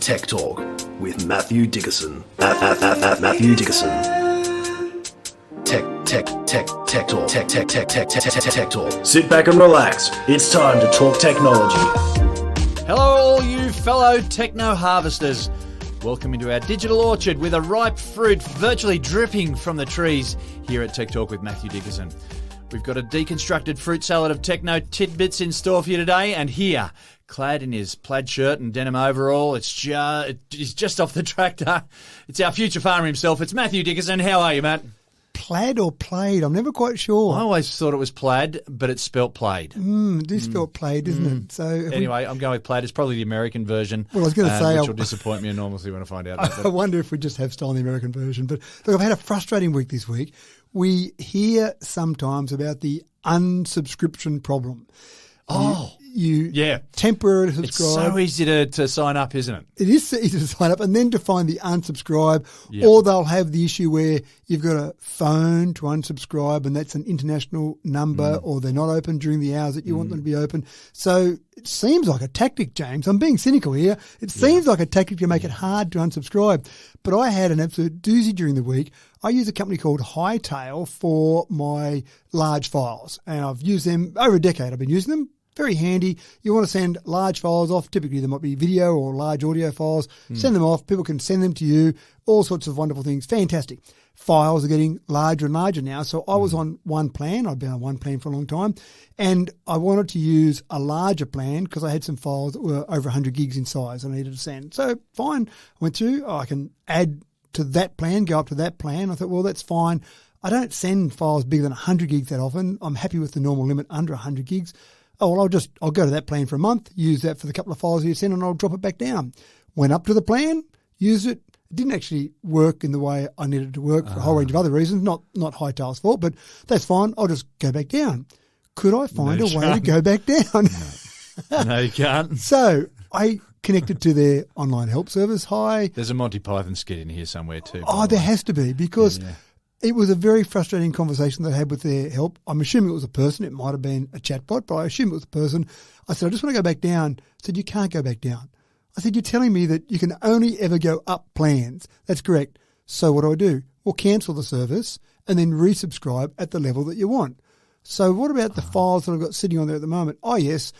Tech Talk with Matthew Dickerson. Matthew Dickerson. Tech Talk. Sit back and relax. It's time to talk technology. Hello, all you fellow techno harvesters. Welcome into our digital orchard with a ripe fruit virtually dripping from the trees here at Tech Talk with Matthew Dickerson. We've got a deconstructed fruit salad of techno tidbits in store for you today, and here, clad in his plaid shirt and denim overall, he's just off the tractor. It's our future farmer himself. It's Matthew Dickerson. How are you, Matt? Plaid or played? I'm never quite sure. I always thought it was plaid, but it's spelt played. It is spelt played, isn't it? So anyway, I'm going with plaid. It's probably the American version. Well, I was going to say, which will disappoint me enormously when I find out. I wonder if we just have stolen the American version. But look, I've had a frustrating week this week. We hear sometimes about the unsubscription problem. You temporarily subscribe. It's so easy to sign up, isn't it? It is easy to sign up and then to find the unsubscribe, or they'll have the issue where you've got a phone to unsubscribe and that's an international number, or they're not open during the hours that you want them to be open. So it seems like a tactic, James. I'm being cynical here. It seems like a tactic to make it hard to unsubscribe. But I had an absolute doozy during the week. I use a company called Hightail for my large files, and I've used them over a decade. I've been using them. Very handy. You want to send large files off. Typically, there might be video or large audio files. Send them off. People can send them to you. All sorts of wonderful things. Fantastic. Files are getting larger and larger now. So I was on one plan. I've been on one plan for a long time. And I wanted to use a larger plan because I had some files that were over 100 gigs in size I needed to send. So fine. I went through. I can add to that plan, go up to that plan. I thought, well, that's fine. I don't send files bigger than 100 gigs that often. I'm happy with the normal limit under 100 gigs. Oh, well, I'll go to that plan for a month, use that for the couple of files you send, and I'll drop it back down. Went up to the plan, used it. It didn't actually work in the way I needed it to work for a whole range of other reasons, not Hightail's fault, but that's fine. I'll just go back down. Could I find a way to go back down? No, you can't. So I connected to their online help service. There's a Monty Python skit in here somewhere too. Oh, there has to be, because it was a very frustrating conversation that I had with their help. I'm assuming it was a person. It might have been a chatbot, but I assume it was a person. I said, I just want to go back down. I said, you can't go back down. I said, you're telling me that you can only ever go up plans. That's correct. So what do? Well, cancel the service and then resubscribe at the level that you want. So what about the files that I've got sitting on there at the moment? Oh, yes.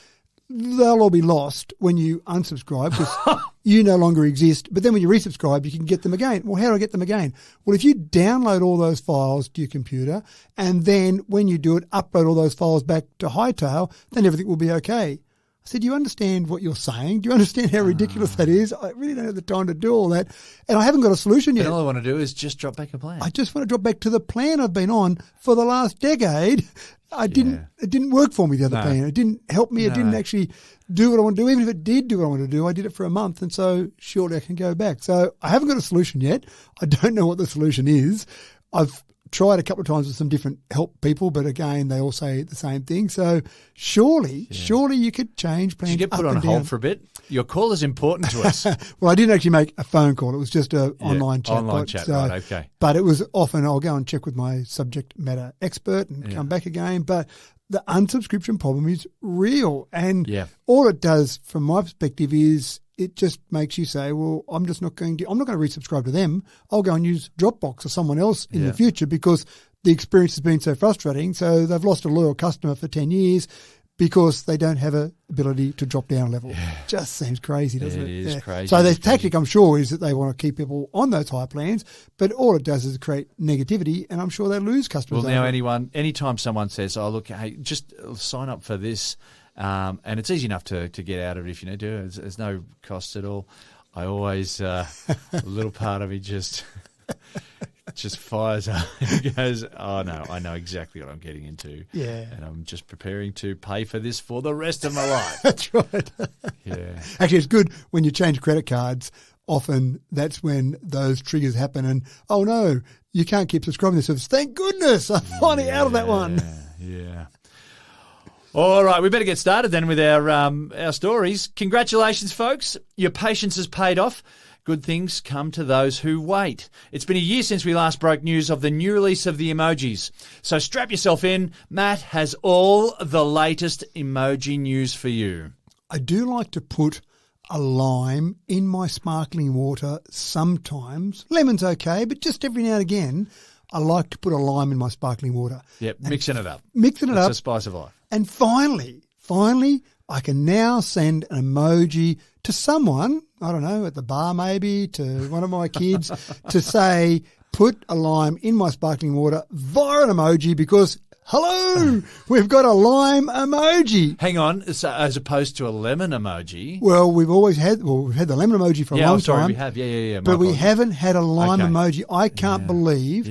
They'll all be lost when you unsubscribe because you no longer exist. But then when you resubscribe, you can get them again. Well, how do I get them again? Well, if you download all those files to your computer and then when you do it, upload all those files back to Hightail, then everything will be okay. I said, do you understand what you're saying? Do you understand how ridiculous that is? I really don't have the time to do all that. And I haven't got a solution yet. And all I want to do is just drop back a plan. I just want to drop back to the plan I've been on for the last decade. It didn't work for me, the other plan. It didn't help me. It didn't actually do what I want to do. Even if it did do what I want to do, I did it for a month. And so surely I can go back. So I haven't got a solution yet. I don't know what the solution is. I've tried a couple of times with some different help people, but again, they all say the same thing. So surely you could change plans. Did you get put on hold for a bit? Your call is important to us. Well, I didn't actually make a phone call. It was just an online chat. Online chat, right, okay. But it was often I'll go and check with my subject matter expert and come back again. But the unsubscription problem is real. And all it does from my perspective is it just makes you say, well, I'm not going to resubscribe to them. I'll go and use Dropbox or someone else in the future because the experience has been so frustrating. So they've lost a loyal customer for 10 years because they don't have an ability to drop down a level. Just seems crazy, doesn't it? It is crazy. So the tactic, I'm sure, is that they want to keep people on those high plans, but all it does is create negativity, and I'm sure they lose customers. Well, now anytime someone says, oh, look, hey, just sign up for this, and it's easy enough to get out of it if you need to. There's no cost at all. I always, a little part of me just fires up and goes, oh, no, I know exactly what I'm getting into. Yeah. And I'm just preparing to pay for this for the rest of my life. That's right. Yeah. Actually, it's good when you change credit cards. Often that's when those triggers happen and, oh, no, you can't keep subscribing to this service. Thank goodness I'm finally out of that one. Yeah. All right, we better get started then with our stories. Congratulations, folks. Your patience has paid off. Good things come to those who wait. It's been a year since we last broke news of the new release of the Emojis. So strap yourself in. Matt has all the latest emoji news for you. I do like to put a lime in my sparkling water sometimes. Lemon's okay, but just every now and again, I like to put a lime in my sparkling water. Yep, mixing it up. Mixing it That's up. a spice of life. And finally, I can now send an emoji to someone, I don't know, at the bar maybe, to one of my kids, to say, put a lime in my sparkling water via an emoji because, hello, we've got a lime emoji. Hang on, so as opposed to a lemon emoji. Well, we've had the lemon emoji for a long time. We have, yeah. But we haven't had a lime emoji. I can't believe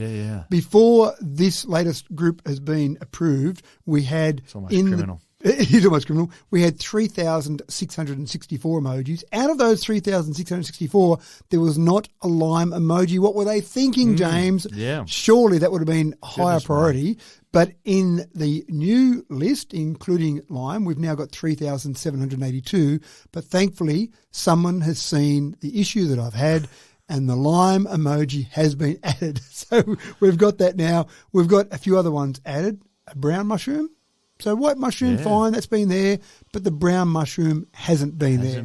before this latest group has been approved, we had It's almost criminal. It is almost criminal. We had 3,664 emojis. Out of those 3,664, there was not a lime emoji. What were they thinking, James? Yeah. Surely that would have been higher priority. But in the new list, including lime, we've now got 3,782. But thankfully, someone has seen the issue that I've had and the lime emoji has been added. So we've got that now. We've got a few other ones added. A brown mushroom. So white mushroom, fine, that's been there, but the brown mushroom hasn't been there.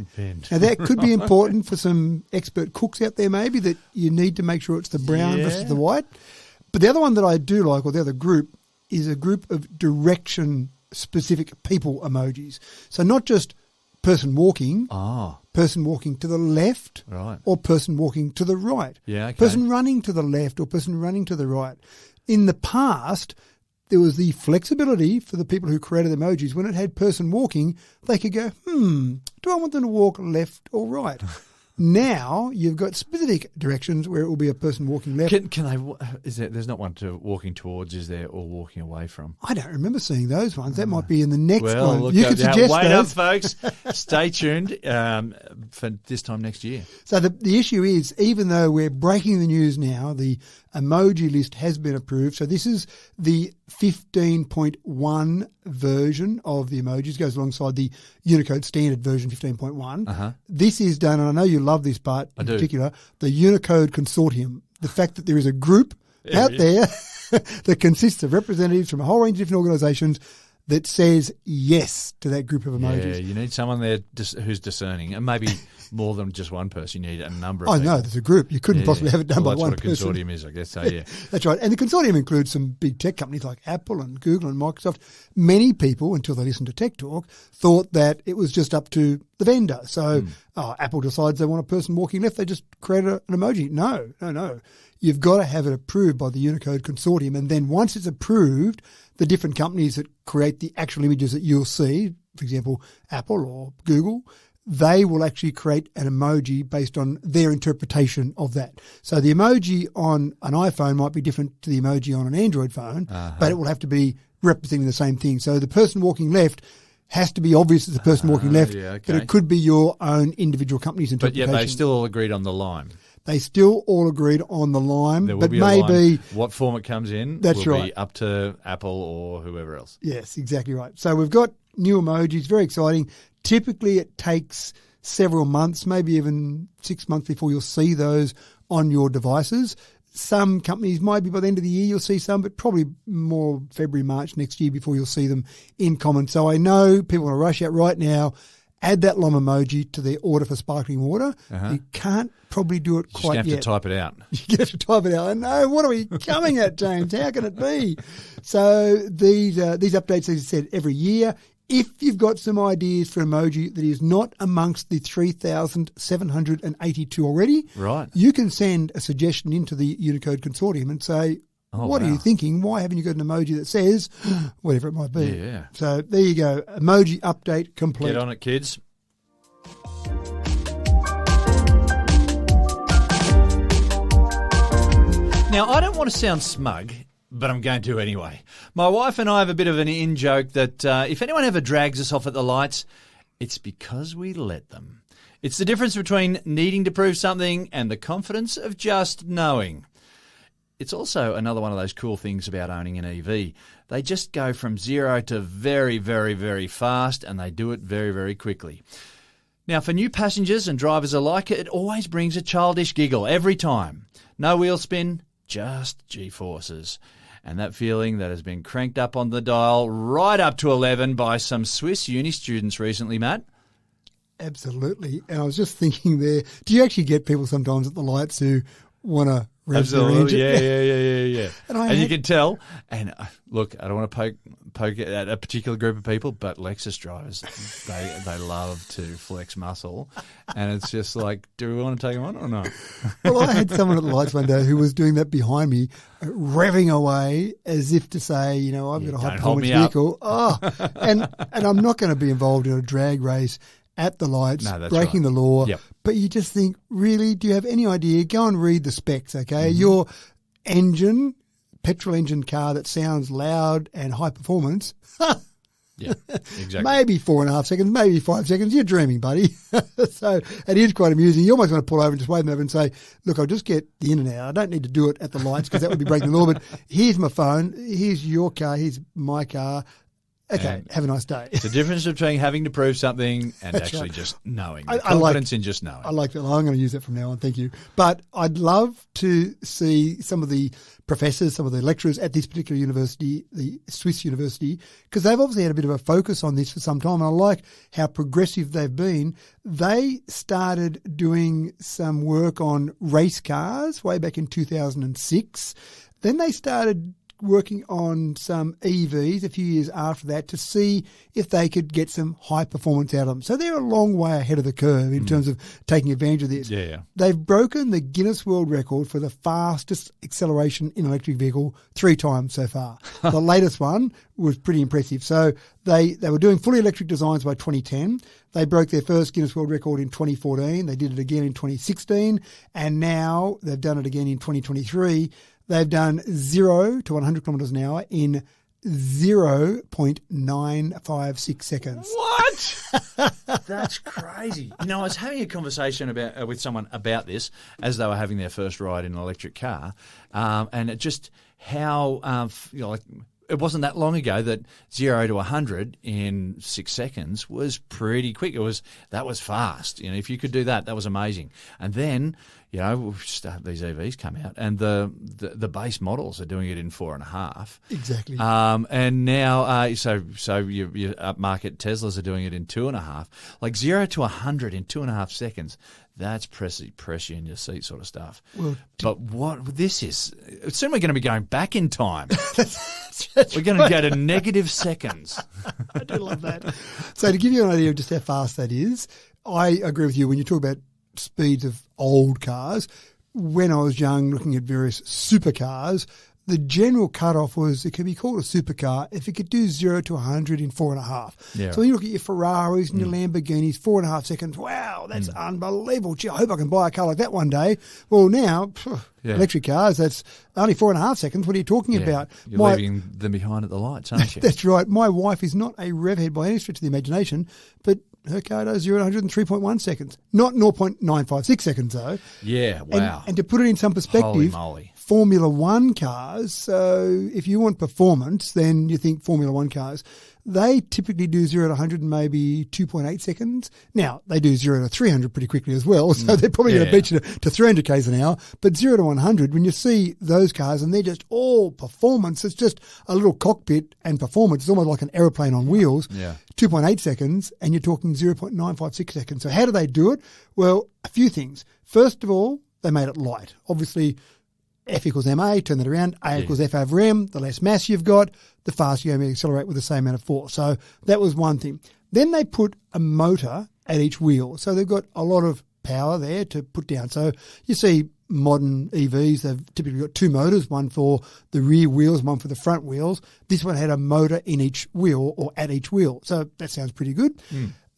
Now that could be important for some expert cooks out there maybe, that you need to make sure it's the brown versus the white. But the other one that I do like, or the other group, is a group of direction-specific people emojis. So not just person walking to the left or person walking to the right. Yeah, okay. Person running to the left or person running to the right. In the past, there was the flexibility for the people who created emojis. When it had person walking, they could go, do I want them to walk left or right? Now you've got specific directions where it will be a person walking left. Can they? There's not one to walking towards, is there, or walking away from? I don't remember seeing those ones. That might be in the next one. Look, you can suggest wait those. up, folks. Stay tuned for this time next year. So the issue is, even though we're breaking the news now, the emoji list has been approved. So this is the 15.1 version of the emojis, goes alongside the Unicode standard version 15.1. This is done, and I know you love this part in particular, the Unicode Consortium. The fact that there is a group out there that consists of representatives from a whole range of different organisations that says yes to that group of emojis. Yeah, you need someone there who's discerning, and maybe more than just one person. You need a number of people. No, there's a group. You couldn't possibly have it done by one person. That's what a consortium is, I guess. So, yeah. That's right. And the consortium includes some big tech companies like Apple and Google and Microsoft. Many people, until they listened to Tech Talk, thought that it was just up to the vendor. So Apple decides they want a person walking left, they just create an emoji. No. You've got to have it approved by the Unicode Consortium. And then once it's approved, the different companies that create the actual images that you'll see, for example, Apple or Google, they will actually create an emoji based on their interpretation of that. So the emoji on an iPhone might be different to the emoji on an Android phone, but it will have to be representing the same thing. So the person walking left has to be obvious as the person walking left, but it could be your own individual company's interpretation. But yeah, they still all agreed on the lime. They still all agreed on the lime, There will but be maybe what form it comes in That's will right. be up to Apple or whoever else. Yes, exactly right. So we've got new emojis, very exciting. Typically it takes several months, maybe even 6 months before you'll see those on your devices. Some companies might be by the end of the year you'll see some, but probably more February, March next year before you'll see them in common. So I know people want to rush out right now, add that lime emoji to their order for sparkling water. You can't probably do it quite yet. You have to type it out. You have to type it out. I know. What are we coming at, James? How can it be? So these updates, as I said, every year. If you've got some ideas for emoji that is not amongst the 3,782 already, right, you can send a suggestion into the Unicode Consortium and say, what are you thinking? Why haven't you got an emoji that says whatever it might be? Yeah. So there you go. Emoji update complete. Get on it, kids. Now, I don't want to sound smug, but I'm going to anyway. My wife and I have a bit of an in-joke that if anyone ever drags us off at the lights, it's because we let them. It's the difference between needing to prove something and the confidence of just knowing. It's also another one of those cool things about owning an EV. They just go from zero to very, very, very fast, and they do it very, very quickly. Now, for new passengers and drivers alike, it always brings a childish giggle every time. No wheel spin, just G-forces. And that feeling that has been cranked up on the dial right up to 11 by some Swiss uni students recently, Matt. Absolutely. And I was just thinking there, do you actually get people sometimes at the lights who want to rev their engine? Yeah. And You can tell. And look, I don't want to poke at a particular group of people, but Lexus drivers, they love to flex muscle. And it's just like, do we want to take them on or not? Well, I had someone at the lights one day who was doing that behind me, revving away as if to say, you know, I've got a high-performance vehicle. Oh, and I'm not going to be involved in a drag race at the lights, breaking the law. Yep. But you just think, really, do you have any idea? Go and read the specs, okay? Your engine, petrol engine car that sounds loud and high performance, Yeah, exactly. maybe 4.5 seconds, maybe 5 seconds. You're dreaming, buddy. So it is quite amusing. You almost want to pull over and just wave them over and say, look, I'll just get the in and out. I don't need to do it at the lights because that would be breaking the law. But here's my phone. Here's your car. Here's my car. Okay, have a nice day. It's the difference between having to prove something and actually just knowing. Confidence in just knowing. I like that. I'm going to use that from now on. Thank you. But I'd love to see some of the professors, some of the lecturers at this particular university, the Swiss university, because they've obviously had a bit of a focus on this for some time. And I like how progressive they've been. They started doing some work on race cars way back in 2006. Then they started working on some EVs a few years after that to see if they could get some high performance out of them. So they're a long way ahead of the curve in terms of taking advantage of this. Yeah. They've broken the Guinness World Record for the fastest acceleration in an electric vehicle 3 times so far. The latest one was pretty impressive. So they were doing fully electric designs by 2010. They broke their first Guinness World Record in 2014. They did it again in 2016. And now they've done it again in 2023. They've done 0 to 100 kilometres an hour in 0.956 seconds. What? That's crazy. You know, I was having a conversation with someone about this as they were having their first ride in an electric car, and it just how it wasn't that long ago that 0 to 100 in 6 seconds was pretty quick. That was fast. You know, if you could do that, that was amazing. And then, you know, these EVs come out, and the base models are doing it in 4.5. Exactly. And now, so your upmarket Teslas are doing it in 2.5. Like 0 to 100 in 2.5 seconds. That's pressure in your seat sort of stuff. Well, but what this is, soon we're going to be going back in time. We're going to go to negative seconds. I do love that. So to give you an idea of just how fast that is, I agree with you when you talk about speeds of old cars. When I was young, looking at various supercars, the general cutoff was it could be called a supercar if it could do 0 to 100 in 4.5. Yeah. So when you look at your Ferraris and your Lamborghinis, 4.5 seconds, wow, that's unbelievable. Gee, I hope I can buy a car like that one day. Well, now, electric cars, that's only 4.5 seconds. What are you talking about? You're leaving them behind at the lights, aren't you? That's right. My wife is not a rev head by any stretch of the imagination, but her car does 0 to 100 in 3.1 seconds. Not 0.956 seconds, though. Yeah, wow. And to put it in some perspective, holy moly. Formula One cars, so if you want performance, then you think Formula One cars, they typically do 0 to 100 in maybe 2.8 seconds. Now, they do 0 to 300 pretty quickly as well, so they're probably going to beat you to 300 k's an hour. But 0 to 100, when you see those cars and they're just all performance, it's just a little cockpit and performance. It's almost like an aeroplane on wheels. 2.8 seconds, and you're talking 0.956 seconds. So how do they do it? Well, a few things. First of all, they made it light. Obviously, F equals ma, turn that around, A equals F over m, the less mass you've got, the faster you're going to accelerate with the same amount of force. So that was one thing. Then they put a motor at each wheel. So they've got a lot of power there to put down. So you see modern EVs, they've typically got 2 motors, one for the rear wheels, one for the front wheels. This one had a motor in each wheel or at each wheel. So that sounds pretty good.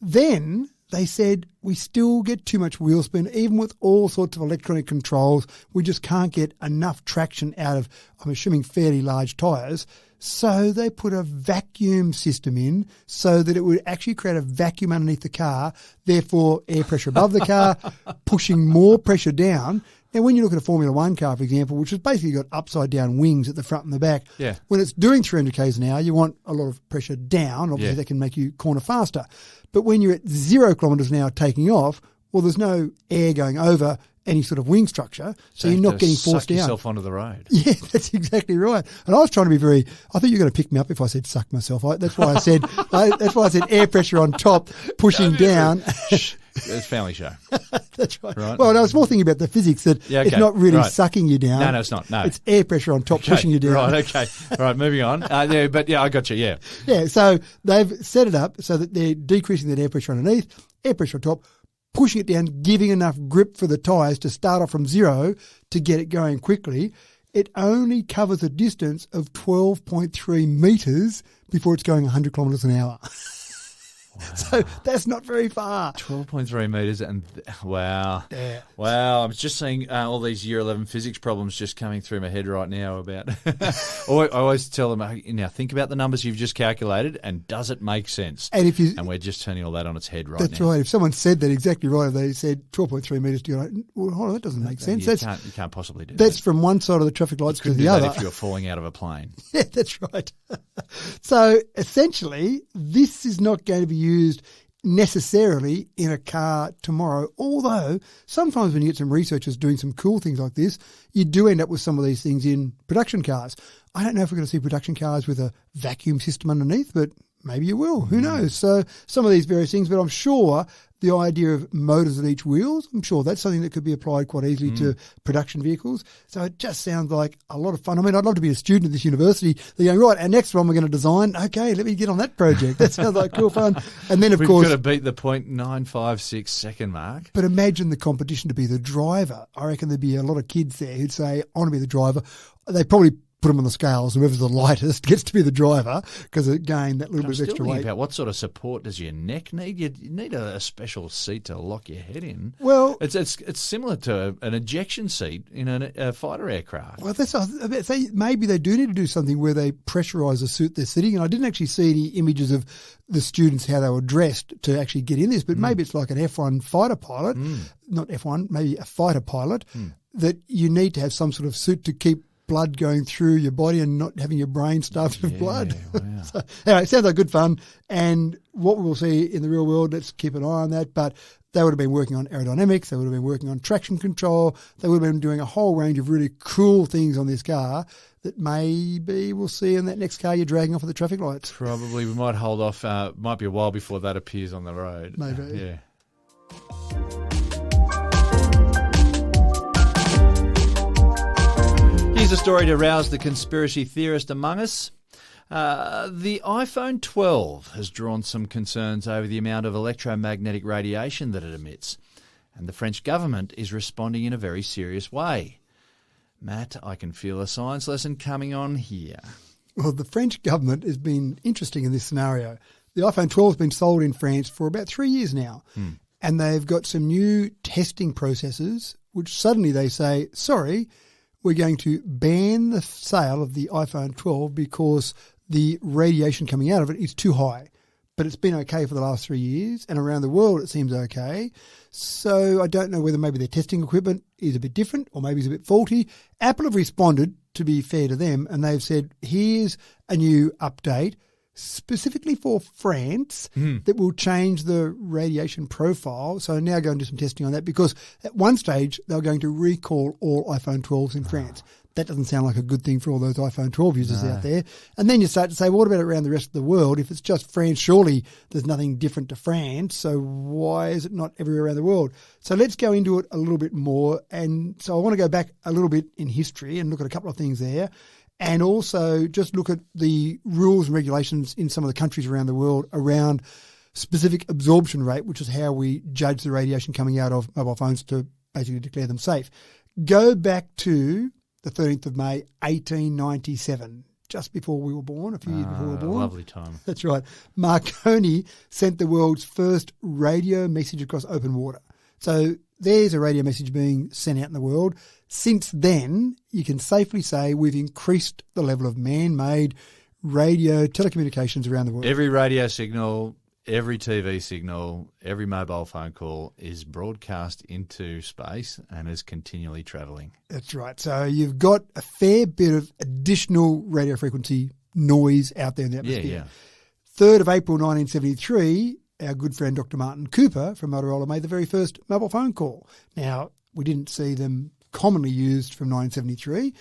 Then they said we still get too much wheel spin, even with all sorts of electronic controls. We just can't get enough traction out of, I'm assuming, fairly large tyres. So they put a vacuum system in so that it would actually create a vacuum underneath the car, therefore air pressure above the car, pushing more pressure down. Now, when you look at a Formula One car, for example, which has basically got upside-down wings at the front and the back, when it's doing 300 k's an hour, you want a lot of pressure down. Obviously, that can make you corner faster. But when you're at 0 kilometres an hour taking off, well, there's no air going over any sort of wing structure, so you're not getting forced suck down. yourself onto the road. Yeah, that's exactly right. And I was trying to be very. I thought you were going to pick me up if I said suck myself. That's why I said. That's why I said air pressure on top, pushing down. It's family show. That's right. Right. Well, I was more thinking about the physics that it's not really sucking you down. No, it's not. No, it's air pressure on top pushing you down. Right. Okay. All right. Moving on. I got you. Yeah. Yeah. So they've set it up so that they're decreasing that air pressure underneath, air pressure on top, pushing it down, giving enough grip for the tyres to start off from zero to get it going quickly. It only covers a distance of 12.3 metres before it's going 100 kilometres an hour. Wow. So that's not very far. 12.3 metres and wow. Yeah. Wow. I'm just seeing all these year 11 physics problems just coming through my head right now about I always tell them, now think about the numbers you've just calculated and does it make sense? And we're just turning all that on its head right now. That's right. If someone said that exactly right, they said 12.3 metres, you go, well, hold on, that doesn't make sense. You can't possibly do that. That's from one side of the traffic lights to the other. If you're falling out of a plane. Yeah, that's right. So essentially, this is not going to be used necessarily in a car tomorrow, although sometimes when you get some researchers doing some cool things like this, you do end up with some of these things in production cars. I don't know if we're going to see production cars with a vacuum system underneath, but maybe you will. Who knows? So some of these various things, but I'm sure the idea of motors at each wheel, I'm sure that's something that could be applied quite easily to production vehicles. So it just sounds like a lot of fun. I mean, I'd love to be a student at this university. They're going, right, our next one we're going to design. Okay, let me get on that project. That sounds like cool fun. And then, of course, we've got to beat the 0.956 second mark. But imagine the competition to be the driver. I reckon there'd be a lot of kids there who'd say, I want to be the driver. They probably put them on the scales. Whoever's the lightest gets to be the driver because, again, that little bit of extra weight. About what sort of support does your neck need? You need a special seat to lock your head in. Well, it's similar to an ejection seat in a fighter aircraft. Well, maybe they do need to do something where they pressurise the suit they're sitting in. I didn't actually see any images of the students, how they were dressed to actually get in this, but maybe it's like an F1 fighter pilot, not F1, maybe a fighter pilot, that you need to have some sort of suit to keep blood going through your body and not having your brain stuffed with blood. Wow. So, anyway, it sounds like good fun. And what we will see in the real world, let's keep an eye on that. But they would have been working on aerodynamics. They would have been working on traction control. They would have been doing a whole range of really cool things on this car that maybe we'll see in that next car you're dragging off at the traffic lights. Probably. We might hold off. Might be a while before that appears on the road. Maybe. Yeah. Here's a story to rouse the conspiracy theorist among us. The iPhone 12 has drawn some concerns over the amount of electromagnetic radiation that it emits, and the French government is responding in a very serious way. Matt, I can feel a science lesson coming on here. Well, the French government has been interesting in this scenario. The iPhone 12 has been sold in France for about 3 years now, and they've got some new testing processes, which suddenly they say, sorry, we're going to ban the sale of the iPhone 12 because the radiation coming out of it is too high. But it's been okay for the last 3 years, and around the world it seems okay. So I don't know whether maybe their testing equipment is a bit different or maybe it's a bit faulty. Apple have responded, to be fair to them, and they've said, here's a new update specifically for France that will change the radiation profile. So now go and do some testing on that because at one stage they were going to recall all iPhone 12s in France. That doesn't sound like a good thing for all those iPhone 12 users out there. And then you start to say, well, what about around the rest of the world? If it's just France, surely there's nothing different to France. So why is it not everywhere around the world? So let's go into it a little bit more. And so I want to go back a little bit in history and look at a couple of things there. And also just look at the rules and regulations in some of the countries around the world around specific absorption rate, which is how we judge the radiation coming out of mobile phones to basically declare them safe. Go back to the 13th of May, 1897, just before we were born, a few years before we were born. Lovely time. That's right. Marconi sent the world's first radio message across open water. So there's a radio message being sent out in the world. Since then, you can safely say we've increased the level of man-made radio telecommunications around the world. Every radio signal, every TV signal, every mobile phone call is broadcast into space and is continually travelling. That's right. So you've got a fair bit of additional radio frequency noise out there in the atmosphere. 3rd of April 1973, our good friend Dr. Martin Cooper from Motorola made the very first mobile phone call. Now, we didn't see them commonly used from 1973.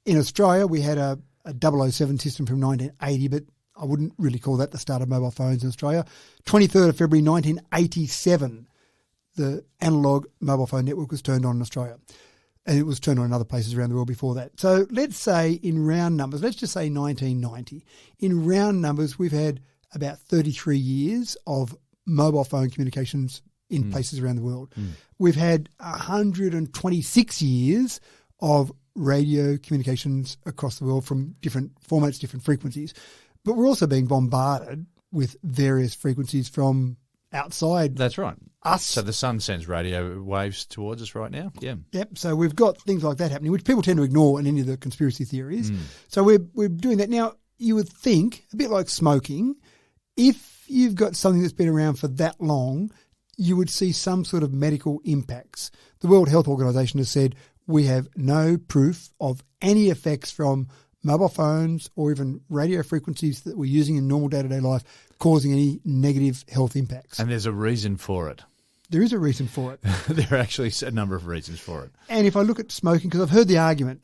In Australia, we had a 007 system from 1980, but I wouldn't really call that the start of mobile phones in Australia. 23rd of February 1987, the analogue mobile phone network was turned on in Australia. And it was turned on in other places around the world before that. So let's say in round numbers, let's just say 1990. In round numbers, we've had about 33 years of mobile phone communications in places around the world. We've had 126 years of radio communications across the world from different formats, different frequencies. But we're also being bombarded with various frequencies from outside. That's right. Us. So the sun sends radio waves towards us right now. Yeah. Yep. So we've got things like that happening, which people tend to ignore in any of the conspiracy theories. So we're doing that. Now, you would think, a bit like smoking, if you've got something that's been around for that long, you would see some sort of medical impacts. The World Health Organization has said we have no proof of any effects from mobile phones or even radio frequencies that we're using in normal day-to-day life causing any negative health impacts. And there's a reason for it. There is a reason for it. There are actually a number of reasons for it. And if I look at smoking, because I've heard the argument,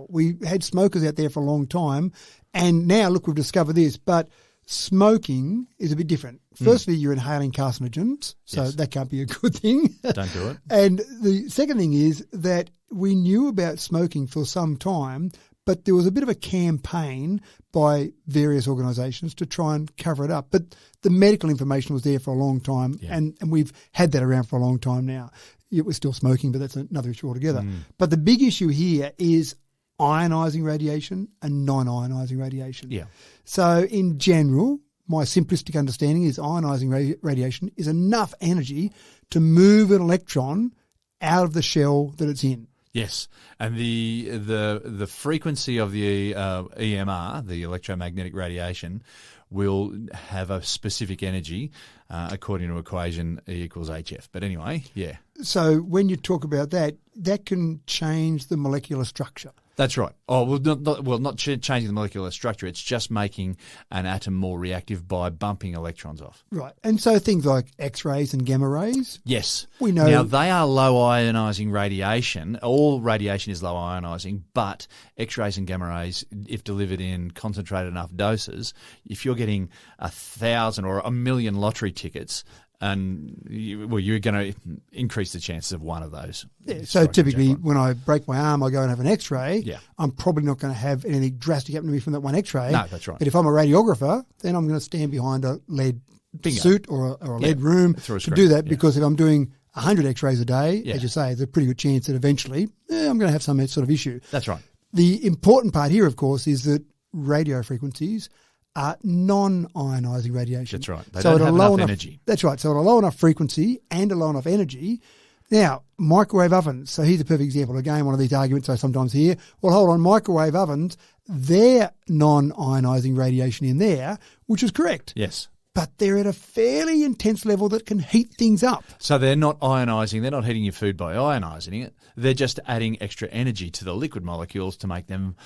we had smokers out there for a long time, and now, look, we've discovered this. But smoking is a bit different. Firstly, you're inhaling carcinogens, so that can't be a good thing. Don't do it. And the second thing is that we knew about smoking for some time, but there was a bit of a campaign by various organisations to try and cover it up. But the medical information was there for a long time, and we've had that around for a long time now. Yet we're still smoking, but that's another issue altogether. But the big issue here is ionising radiation and non-ionising radiation. Yeah. So in general, my simplistic understanding is ionising radiation is enough energy to move an electron out of the shell that it's in. Yes, and the frequency of the EMR, the electromagnetic radiation, will have a specific energy according to equation E equals HF. But anyway, yeah. So when you talk about that, that can change the molecular structure. That's right. Oh, not changing the molecular structure. It's just making an atom more reactive by bumping electrons off. Right. And so things like X-rays and gamma rays. Yes. We know. Now, they are low ionising radiation. All radiation is low ionising, but X-rays and gamma rays, if delivered in concentrated enough doses, if you're getting 1,000 or 1,000,000 lottery tickets, and you're going to increase the chances of one of those. Yeah, so typically when I break my arm, I go and have an X-ray. Yeah. I'm probably not going to have anything drastic happen to me from that one X-ray. No, that's right. But if I'm a radiographer, then I'm going to stand behind a lead suit or a lead room to do that, because if I'm doing 100 X-rays a day, as you say, there's a pretty good chance that eventually I'm going to have some sort of issue. That's right. The important part here, of course, is that radio frequencies are non-ionising radiation. That's right. They don't have enough energy. That's right. So at a low enough frequency and a low enough energy. Now, microwave ovens. So here's a perfect example. Again, one of these arguments I sometimes hear. Well, hold on, microwave ovens, they're non-ionising radiation in there, which is correct. Yes. But they're at a fairly intense level that can heat things up. So they're not ionising, they're not heating your food by ionising it. They're just adding extra energy to the liquid molecules to make them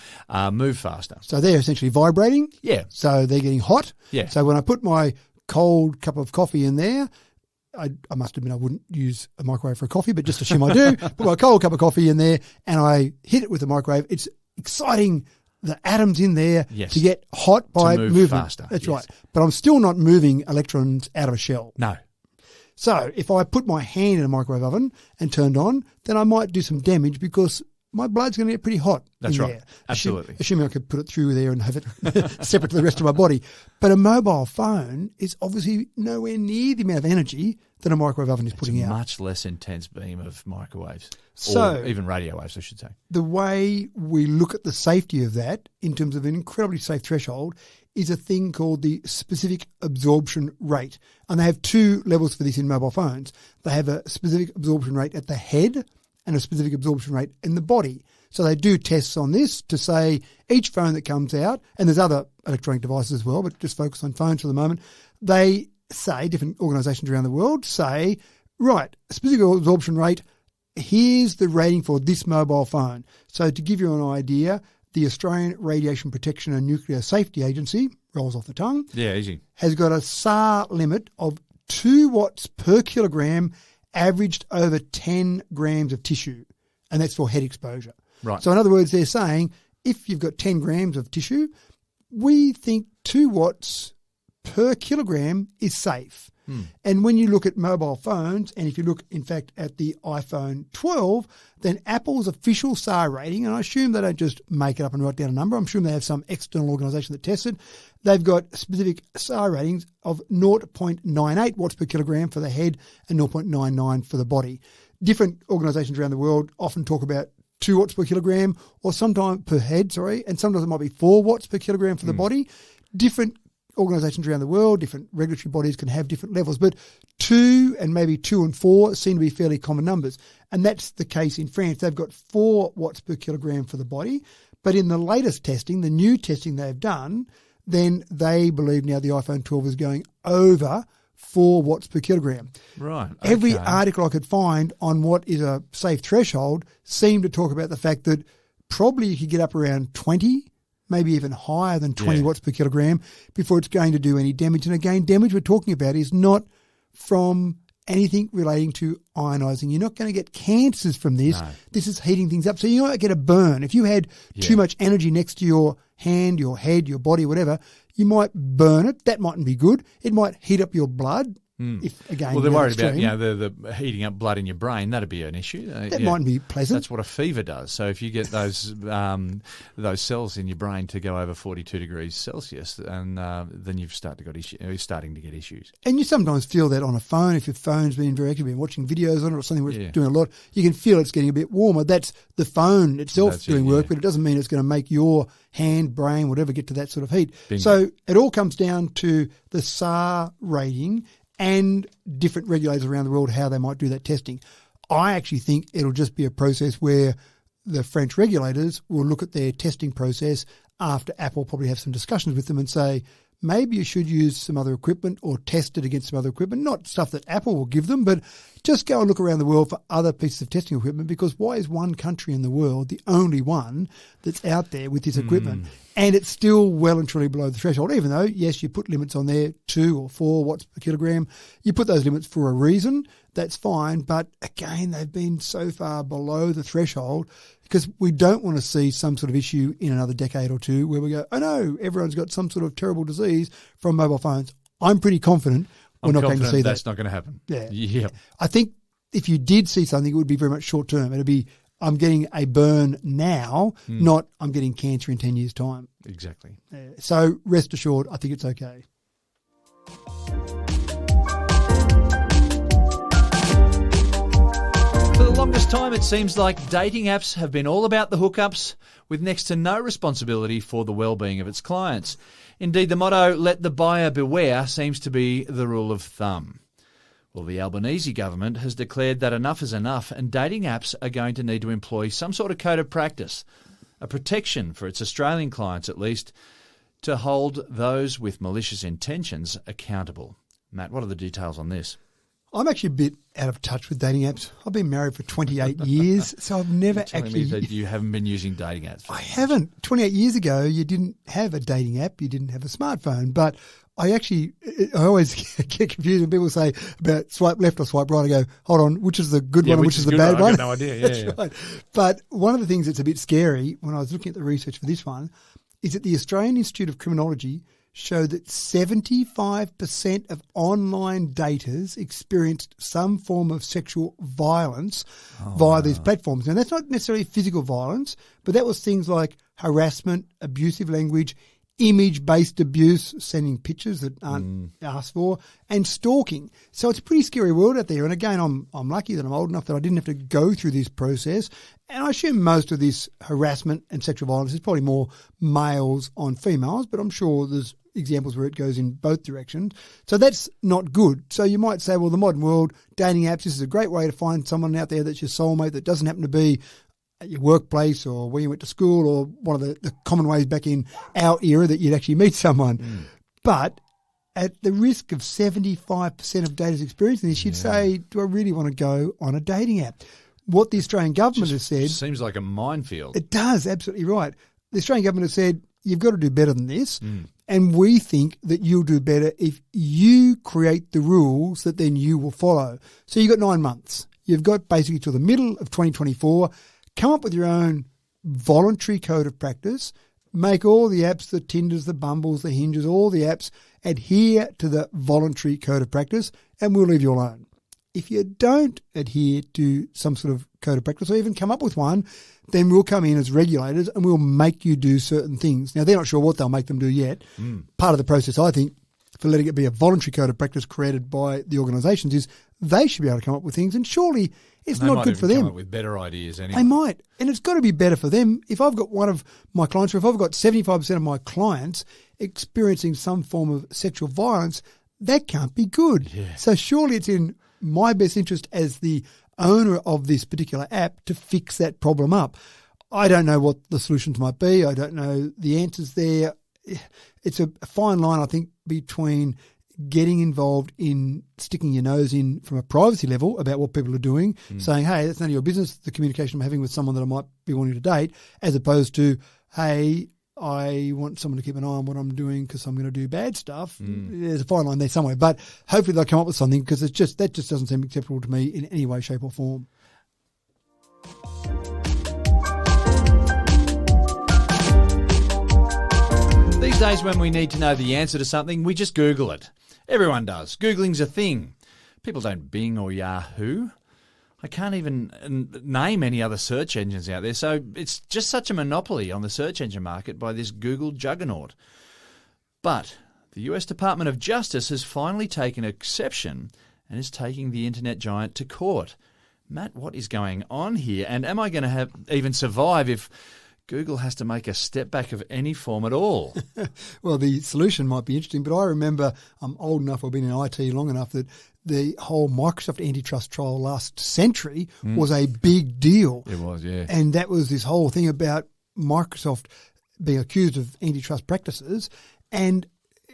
move faster. So they're essentially vibrating. Yeah. So they're getting hot. Yeah. So when I put my cold cup of coffee in there, I must admit I wouldn't use a microwave for a coffee, but just assume I do. Put my cold cup of coffee in there and I hit it with the microwave. It's exciting the atoms in there to get hot by moving faster. That's right. But I'm still not moving electrons out of a shell. No. So if I put my hand in a microwave oven and turned on, then I might do some damage because my blood's going to get pretty hot. That's right. There. Absolutely. Assuming I could put it through there and have it separate to the rest of my body. But a mobile phone is obviously nowhere near the amount of energy that a microwave oven is putting out. Much less intense beam of microwaves. So, or even radio waves, I should say. The way we look at the safety of that in terms of an incredibly safe threshold is a thing called the specific absorption rate. And they have two levels for this in mobile phones. They have a specific absorption rate at the head and a specific absorption rate in the body. So they do tests on this to say each phone that comes out, and there's other electronic devices as well, but just focus on phones for the moment, they say, different organisations around the world say, right, specific absorption rate, here's the rating for this mobile phone. So to give you an idea, the Australian Radiation Protection and Nuclear Safety Agency, rolls off the tongue, yeah, easy, has got a SAR limit of 2 watts per kilogram averaged over 10 grams of tissue, and that's for head exposure. Right. So in other words, they're saying if you've got 10 grams of tissue, we think 2 watts per kilogram is safe. And when you look at mobile phones, and if you look, in fact, at the iPhone 12, then Apple's official SAR rating, and I assume they don't just make it up and write down a number. I'm sure they have some external organisation that tests it. They've got specific SAR ratings of 0.98 watts per kilogram for the head and 0.99 for the body. Different organisations around the world often talk about 2 watts per kilogram, or sometimes per head, and sometimes it might be 4 watts per kilogram for the body. Different organisations around the world, different regulatory bodies can have different levels, but 2 and maybe 2 and 4 seem to be fairly common numbers. And that's the case in France. They've got 4 watts per kilogram for the body, but in the latest testing, the new testing they've done, then they believe now the iPhone 12 is going over 4 watts per kilogram. Right. Okay. Every article I could find on what is a safe threshold seemed to talk about the fact that probably you could get up around 20, maybe even higher than 20 watts per kilogram before it's going to do any damage. And again, damage we're talking about is not from anything relating to ionising. You're not going to get cancers from this. No. This is heating things up. So you might get a burn. If you had too much energy next to your hand, your head, your body, whatever, you might burn it. That mightn't be good. It might heat up your blood. If, again, well, they're worried about the heating up blood in your brain. That'd be an issue. That mightn't be pleasant. That's what a fever does. So if you get those cells in your brain to go over 42 degrees Celsius, and then you're starting to get issues. And you sometimes feel that on a phone. If your phone's been very active, been watching videos on it or something, we're doing a lot, you can feel it's getting a bit warmer. That's the phone itself doing work, but it doesn't mean it's going to make your hand, brain, whatever, get to that sort of heat. Bingo. So it all comes down to the SAR rating and different regulators around the world, how they might do that testing. I actually think it'll just be a process where the French regulators will look at their testing process after Apple probably have some discussions with them and say, maybe you should use some other equipment or test it against some other equipment, not stuff that Apple will give them, but just go and look around the world for other pieces of testing equipment, because why is one country in the world the only one that's out there with this equipment? And it's still well and truly below the threshold, even though, yes, you put limits on there, 2 or 4 watts per kilogram. You put those limits for a reason. That's fine. But again, they've been so far below the threshold because we don't want to see some sort of issue in another decade or two where we go, oh no, everyone's got some sort of terrible disease from mobile phones. I'm pretty confident we're not going to see that. That's not going to happen. Yeah. I think if you did see something, it would be very much short term. It'd be, I'm getting a burn now, not I'm getting cancer in 10 years' time. Exactly. So rest assured, I think it's okay. For the longest time, it seems like dating apps have been all about the hookups, with next to no responsibility for the well-being of its clients. Indeed, the motto, let the buyer beware, seems to be the rule of thumb. Well, the Albanese government has declared that enough is enough, and dating apps are going to need to employ some sort of code of practice, a protection for its Australian clients at least, to hold those with malicious intentions accountable. Matt, what are the details on this? I'm actually a bit out of touch with dating apps. I've been married for 28 years, so I've never actually... me that you haven't been using dating apps. I haven't. 28 years ago, you didn't have a dating app, you didn't have a smartphone, but I always get confused when people say about swipe left or swipe right. I go, hold on, which is the good one and which is the bad one? I've got no idea. Yeah, Right. But one of the things that's a bit scary when I was looking at the research for this one is that the Australian Institute of Criminology showed that 75% of online daters experienced some form of sexual violence via these platforms. Now, that's not necessarily physical violence, but that was things like harassment, abusive language, image-based abuse, sending pictures that aren't asked for, and stalking. So it's a pretty scary world out there. And again, I'm lucky that I'm old enough that I didn't have to go through this process. And I assume most of this harassment and sexual violence is probably more males on females, but I'm sure there's examples where it goes in both directions. So that's not good. So you might say, well, the modern world, dating apps, this is a great way to find someone out there that's your soulmate that doesn't happen to be at your workplace or where you went to school, or one of the common ways back in our era that you'd actually meet someone. But at the risk of 75% of daters experiencing this, you'd say, do I really want to go on a dating app? What the Australian government has said... Seems like a minefield. It does, absolutely right. The Australian government has said, you've got to do better than this. And we think that you'll do better if you create the rules that then you will follow. So you've got 9 months. You've got basically till the middle of 2024. Come up with your own voluntary code of practice. Make all the apps, the Tinders, the Bumbles, the Hinges, all the apps adhere to the voluntary code of practice, and we'll leave you alone. If you don't adhere to some sort of code of practice or even come up with one, then we'll come in as regulators and we'll make you do certain things. Now, they're not sure what they'll make them do yet. Part of the process, I think, for letting it be a voluntary code of practice created by the organisations is they should be able to come up with things, and surely it's not good for them. Come up with better ideas anyway. They might, and it's got to be better for them. If I've got one of my clients, or if I've got 75% of my clients experiencing some form of sexual violence, that can't be good. Yeah. So surely it's in my best interest as the owner of this particular app to fix that problem up. I don't know what the solutions might be. I don't know the answers there. It's a fine line, I think, between getting involved in sticking your nose in from a privacy level about what people are doing, saying, hey, that's none of your business, the communication I'm having with someone that I might be wanting to date, as opposed to, hey, I want someone to keep an eye on what I'm doing because I'm going to do bad stuff. There's a fine line there somewhere. But hopefully they'll come up with something, because that just doesn't seem acceptable to me in any way, shape or form. These days when we need to know the answer to something, we just Google it. Everyone does. Googling's a thing. People don't Bing or Yahoo. I can't even name any other search engines out there, so it's just such a monopoly on the search engine market by this Google juggernaut. But the US Department of Justice has finally taken exception and is taking the internet giant to court. Matt, what is going on here? And am I going to even survive if Google has to make a step back of any form at all? Well, the solution might be interesting, but I remember I'm old enough, I've been in IT long enough, that the whole Microsoft antitrust trial last century was a big deal. It was, yeah. And that was this whole thing about Microsoft being accused of antitrust practices. And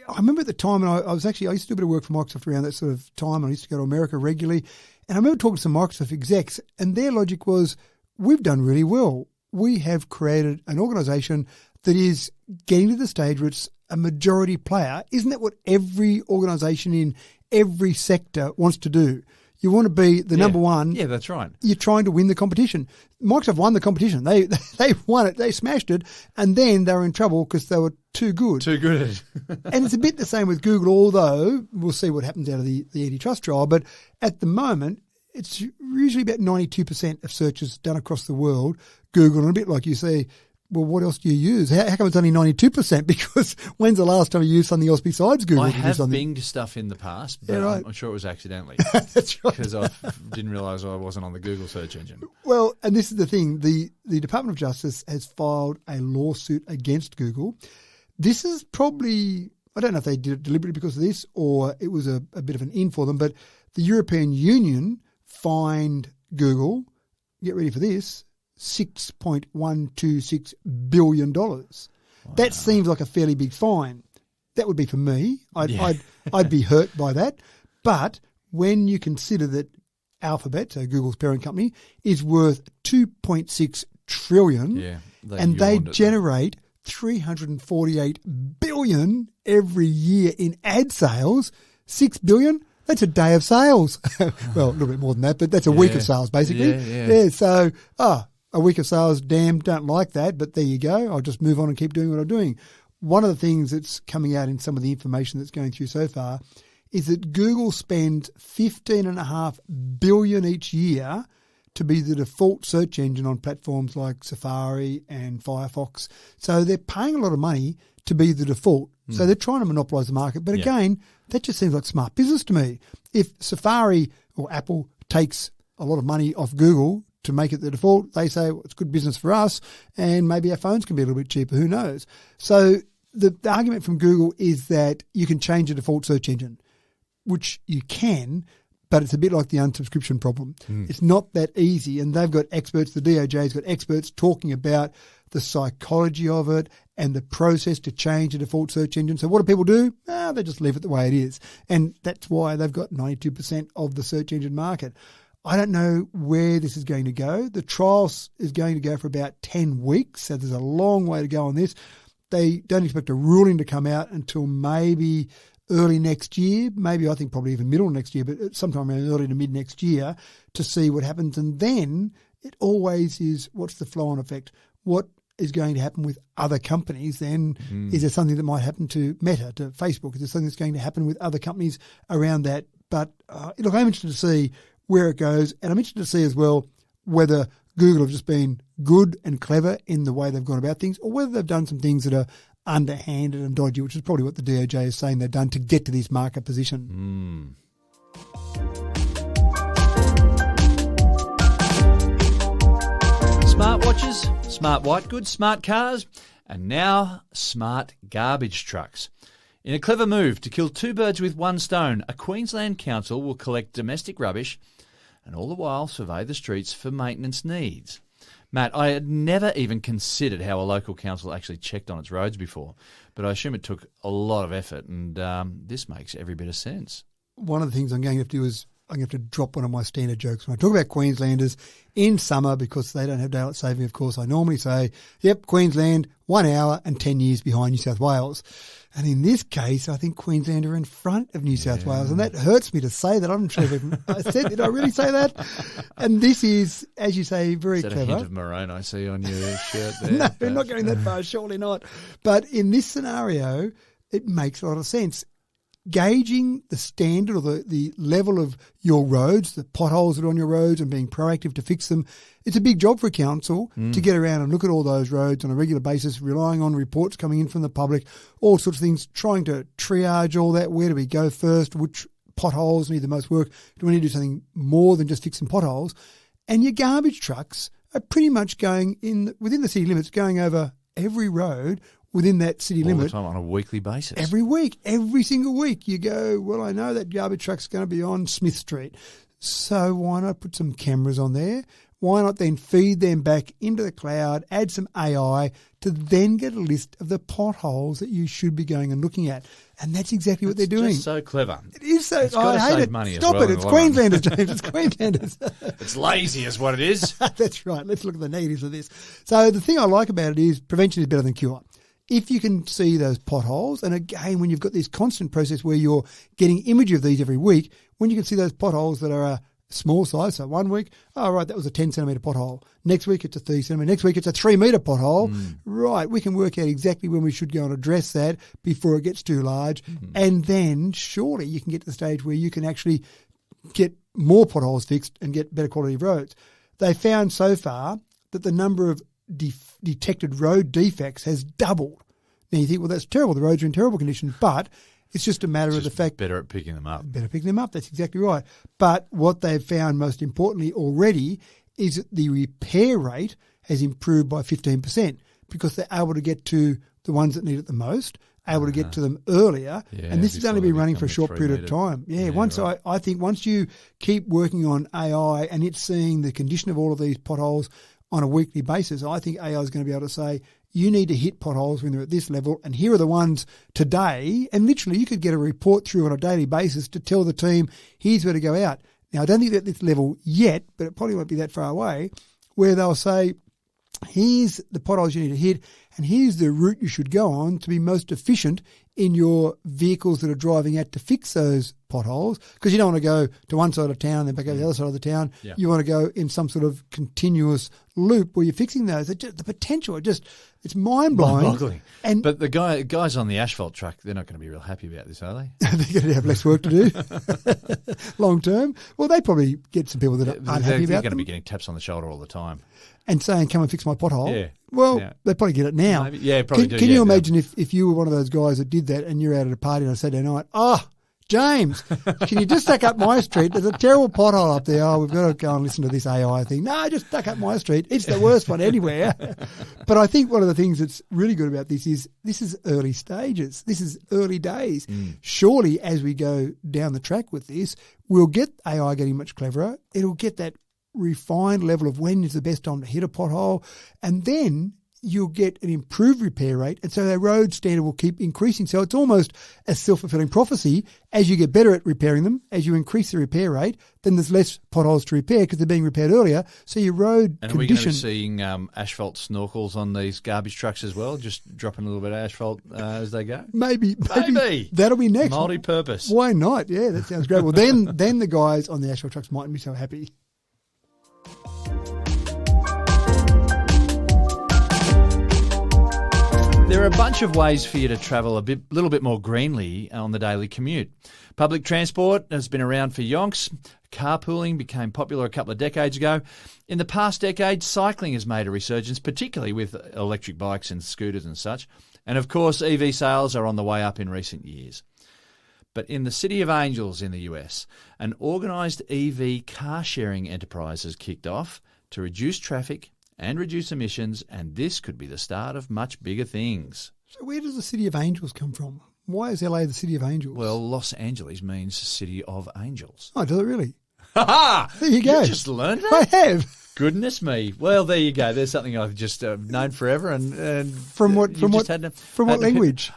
I remember at the time, and I used to do a bit of work for Microsoft around that sort of time. I used to go to America regularly. And I remember talking to some Microsoft execs, and their logic was, we've done really well. We have created an organisation that is getting to the stage where it's a majority player. Isn't that what every organisation in every sector wants to do? You want to be the number one. Yeah, that's right. You're trying to win the competition. Microsoft won the competition. They won it. They smashed it. And then they were in trouble because they were too good. Too good. And it's a bit the same with Google, although we'll see what happens out of the antitrust trial. But at the moment, it's usually about 92% of searches done across the world Google. And a bit like you say, well, what else do you use? How come it's only 92%? Because when's the last time you used something else besides Google? I have binged stuff in the past, but right. I'm sure it was accidentally. That's right. Because I didn't realise I wasn't on the Google search engine. Well, and this is the thing. The Department of Justice has filed a lawsuit against Google. This is probably, I don't know if they did it deliberately because of this or it was a bit of an in for them, but the European Union fined Google, get ready for this, $6.126 billion. Wow. That seems like a fairly big fine. That would be for me. I'd be hurt by that. But when you consider that Alphabet, so Google's parent company, is worth $2.6 trillion, and they generate $348 billion every year in ad sales, $6 billion. That's a day of sales. Well, a little bit more than that, but that's a week of sales, basically. Yeah. So, a week of sales, damn, don't like that, but there you go. I'll just move on and keep doing what I'm doing. One of the things that's coming out in some of the information that's going through so far is that Google spends $15.5 billion each year to be the default search engine on platforms like Safari and Firefox. So they're paying a lot of money to be the default. So they're trying to monopolise the market. But again, that just seems like smart business to me. If Safari or Apple takes a lot of money off Google to make it the default, they say, well, it's good business for us and maybe our phones can be a little bit cheaper. Who knows? So the argument from Google is that you can change the default search engine, which you can, but it's a bit like the unsubscription problem. It's not that easy. And they've got experts, the DOJ's got experts talking about the psychology of it and the process to change the default search engine. So what do people do? They just leave it the way it is. And that's why they've got 92% of the search engine market. I don't know where this is going to go. The trial is going to go for about 10 weeks. So there's a long way to go on this. they don't expect a ruling to come out until maybe early next year, maybe I think probably even middle next year, but sometime around early to mid next year to see what happens. And then it always is, what's the flow-on effect? What is going to happen with other companies then? Is there something that might happen to Meta, to Facebook? Is there something that's going to happen with other companies around that? But look, I'm interested to see where it goes, and I'm interested to see as well whether Google have just been good and clever in the way they've gone about things, or whether they've done some things that are underhanded and dodgy, which is probably what the DOJ is saying they've done to get to this market position. Smartwatches, smart white goods, smart cars, and now smart garbage trucks. In a clever move to kill two birds with one stone, a Queensland council will collect domestic rubbish and all the while survey the streets for maintenance needs. Matt, I had never even considered how a local council actually checked on its roads before, but I assume it took a lot of effort, and this makes every bit of sense. One of the things I'm going to have to do is I'm going to have to drop one of my standard jokes. When I talk about Queenslanders in summer, because they don't have daylight saving, of course, I normally say, yep, Queensland, 1 hour and 10 years behind New South Wales. And in this case, I think Queensland are in front of New South Wales. And that hurts me to say that. I'm not sure if I said, did I really say that? And this is, as you say, very clever. Is that a hint of maroon I see on your shirt there? No, we're not going that far, surely not. But in this scenario, it makes a lot of sense. Gauging the standard or the level of your roads, the potholes that are on your roads, and being proactive to fix them. It's a big job for a council to get around and look at all those roads on a regular basis, relying on reports coming in from the public, all sorts of things, trying to triage all that. Where do we go first? Which potholes need the most work? Do we need to do something more than just fixing potholes? And your garbage trucks are pretty much going within the city limits, going over every road within that city limit. All the time on a weekly basis. Every week, every single week. You go, well, I know that garbage truck's going to be on Smith Street. So why not put some cameras on there? Why not then feed them back into the cloud, add some AI to then get a list of the potholes that you should be going and looking at? And that's exactly what they're doing. It's just so clever. It is so. It's got to I hate save it. money Stop as well it. It's Queenslanders, James. It's Queenslanders. It's lazy is what it is. That's right. Let's look at the negatives of this. So the thing I like about it is prevention is better than cure. If you can see those potholes, and again, when you've got this constant process where you're getting imagery of these every week, when you can see those potholes that are a small size, so 1 week, oh, right, that was a 10 centimetre pothole. Next week, it's a 30 centimetre. Next week, it's a 3 metre pothole. Right, we can work out exactly when we should go and address that before it gets too large. And then surely you can get to the stage where you can actually get more potholes fixed and get better quality of roads. They found so far that the number of detected road defects has doubled. Now you think, well, that's terrible. The roads are in terrible condition, but it's just a matter of the fact. Better at picking them up. Better picking them up. That's exactly right. But what they've found most importantly already is that the repair rate has improved by 15% because they're able to get to the ones that need it the most, able to get to them earlier. And this has only been running for a short period of time. I think once you keep working on AI and it's seeing the condition of all of these potholes on a weekly basis, I think AI is going to be able to say, you need to hit potholes when they're at this level, and here are the ones today. And literally, you could get a report through on a daily basis to tell the team, here's where to go out. Now, I don't think they're at this level yet, but it probably won't be that far away, where they'll say, here's the potholes you need to hit, and here's the route you should go on to be most efficient in your vehicles that are driving out to fix those potholes, because you don't want to go to one side of town and then back over the other side of the town. Yeah. You want to go in some sort of continuous loop where you're fixing those. The potential, it's mind-blowing. But the guys on the asphalt truck, they're not going to be real happy about this, are they? They're going to have less work to do long term. Well, they probably get some people that aren't happy about They're going to them be getting taps on the shoulder all the time. and saying, come and fix my pothole. Yeah. Well, they probably get it now. Maybe. Yeah, probably do. Can you imagine if you were one of those guys that did that and you're out at a party on a Saturday night? Oh, James, can you just stack up my street? There's a terrible pothole up there. Oh, we've got to go and listen to this AI thing. No, just stack up my street. It's the worst one anywhere. But I think one of the things that's really good about this is early stages. This is early days. Surely as we go down the track with this, we'll get AI getting much cleverer. It'll get that refined level of when is the best time to hit a pothole. And then you'll get an improved repair rate, and so their road standard will keep increasing. So it's almost a self-fulfilling prophecy. As you get better at repairing them, as you increase the repair rate, then there's less potholes to repair because they're being repaired earlier. So your road and condition... are we going to be seeing asphalt snorkels on these garbage trucks as well, just dropping a little bit of asphalt as they go? Maybe. That'll be next. Multi-purpose. Why not? Yeah, that sounds great. Well, then the guys on the asphalt trucks mightn't be so happy. There are a bunch of ways for you to travel a little bit more greenly on the daily commute. Public transport has been around for yonks. Carpooling became popular a couple of decades ago. In the past decade, cycling has made a resurgence, particularly with electric bikes and scooters and such. And of course, EV sales are on the way up in recent years. But in the City of Angels in the US, an organised EV car-sharing enterprise has kicked off to reduce traffic and reduce emissions, and this could be the start of much bigger things. So where does the City of Angels come from? Why is LA the City of Angels? Well, Los Angeles means City of Angels. Oh, does it really? Ha-ha! There you go. You just learned that? I have. Goodness me. Well, there you go. There's something I've just known forever. And from what language?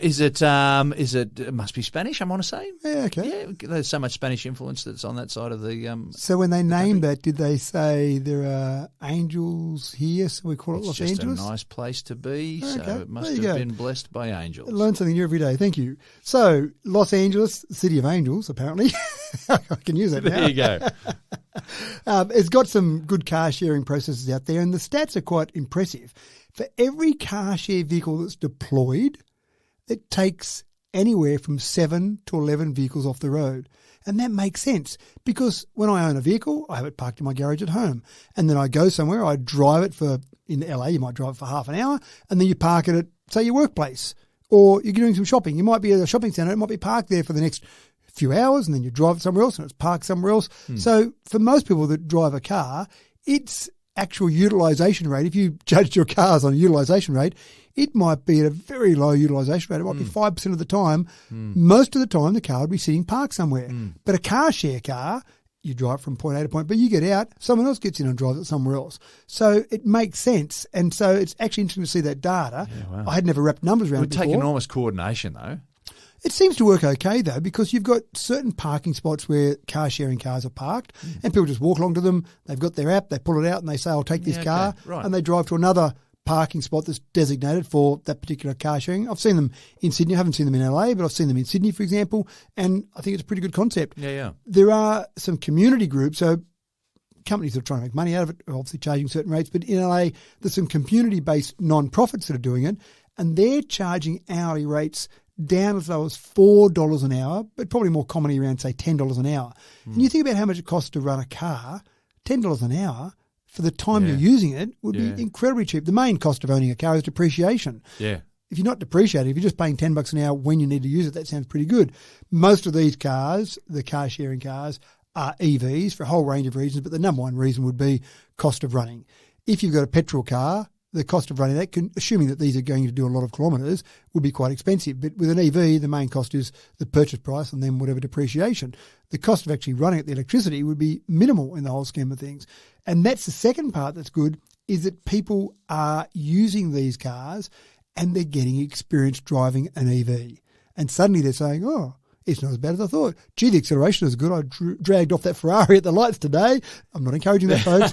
Is it it must be Spanish, I want to say. Yeah, okay. Yeah, there's so much Spanish influence that's on that side of the So when they named that, did they say there are angels here, so we call it Los Angeles? It's just a nice place to be, okay. So it must have been blessed by angels. Learn something new every day. Thank you. So Los Angeles, City of Angels, apparently. I can use that now. There you go. It's got some good car sharing processes out there, and the stats are quite impressive. For every car share vehicle that's deployed, it takes anywhere from 7 to 11 vehicles off the road. And that makes sense because when I own a vehicle, I have it parked in my garage at home. And then I go somewhere, I drive it in LA, you might drive it for half an hour, and then you park it at, say, your workplace. Or you're doing some shopping. You might be at a shopping centre, it might be parked there for the next few hours, and then you drive it somewhere else and it's parked somewhere else. So for most people that drive a car, its actual utilisation rate, if you judged your cars on a utilisation rate, it might be at a very low utilisation rate. It might be 5% of the time. Most of the time, the car would be sitting parked somewhere. But a car share car, you drive from point A to point B, you get out, someone else gets in and drives it somewhere else. So it makes sense. And so it's actually interesting to see that data. Yeah, wow. I had never wrapped numbers around it before. It would take enormous coordination, though. It seems to work okay, though, because you've got certain parking spots where car-sharing cars are parked and people just walk along to them. They've got their app, they pull it out and they say, I'll take this car. Right. And they drive to another parking spot that's designated for that particular car sharing. I've seen them in Sydney. I haven't seen them in LA, but I've seen them in Sydney, for example, and I think it's a pretty good concept. Yeah. There are some community groups, so companies that are trying to make money out of it are obviously charging certain rates, but in LA, there's some community-based non-profits that are doing it, and they're charging hourly rates down as low as $4 an hour, but probably more commonly around, say, $10 an hour. And you think about how much it costs to run a car, $10 an hour for the time you're using it would be incredibly cheap. The main cost of owning a car is depreciation. Yeah. If you're not depreciating, if you're just paying $10 an hour when you need to use it, that sounds pretty good. Most of these cars, the car sharing cars, are EVs for a whole range of reasons, but the number one reason would be cost of running. If you've got a petrol car, the cost of running that, assuming that these are going to do a lot of kilometres, would be quite expensive. But with an EV, the main cost is the purchase price and then whatever depreciation. The cost of actually running it, the electricity, would be minimal in the whole scheme of things. And that's the second part that's good, is that people are using these cars and they're getting experience driving an EV. And suddenly they're saying, oh, it's not as bad as I thought. Gee, the acceleration is good. I dragged off that Ferrari at the lights today. I'm not encouraging that, folks.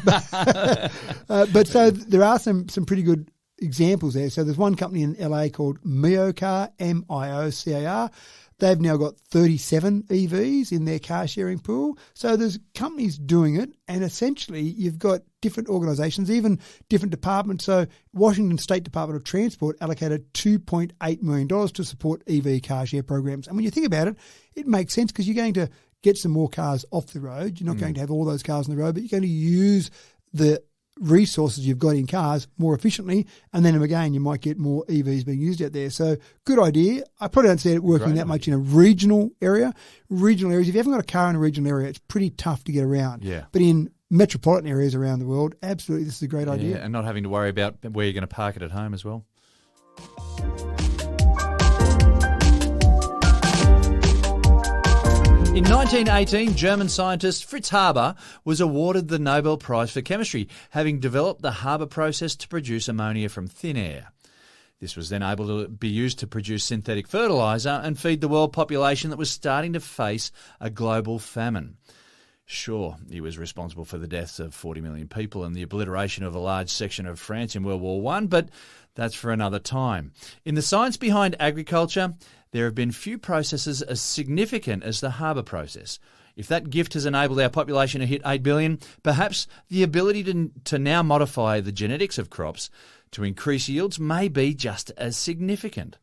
But so there are some pretty good examples there. So there's one company in LA called Miocar, M-I-O-C-A-R. They've now got 37 EVs in their car sharing pool. So there's companies doing it, and essentially you've got different organisations, even different departments. So Washington State Department of Transport allocated $2.8 million to support EV car share programs. And when you think about it, it makes sense because you're going to get some more cars off the road. You're not going to have all those cars on the road, but you're going to use the resources you've got in cars more efficiently, and then again you might get more EVs being used out there. So good idea. I probably don't see it working that much in a regional area. Regional areas, if you haven't got a car in a regional area, it's pretty tough to get around. Yeah. But in metropolitan areas around the world, absolutely this is a great idea. And not having to worry about where you're going to park it at home as well. In 1918, German scientist Fritz Haber was awarded the Nobel Prize for Chemistry, having developed the Haber process to produce ammonia from thin air. This was then able to be used to produce synthetic fertiliser and feed the world population that was starting to face a global famine. Sure, he was responsible for the deaths of 40 million people and the obliteration of a large section of France in World War I, but that's for another time. In the science behind agriculture, there have been few processes as significant as the Haber process. If that gift has enabled our population to hit 8 billion, perhaps the ability to now modify the genetics of crops to increase yields may be just as significant.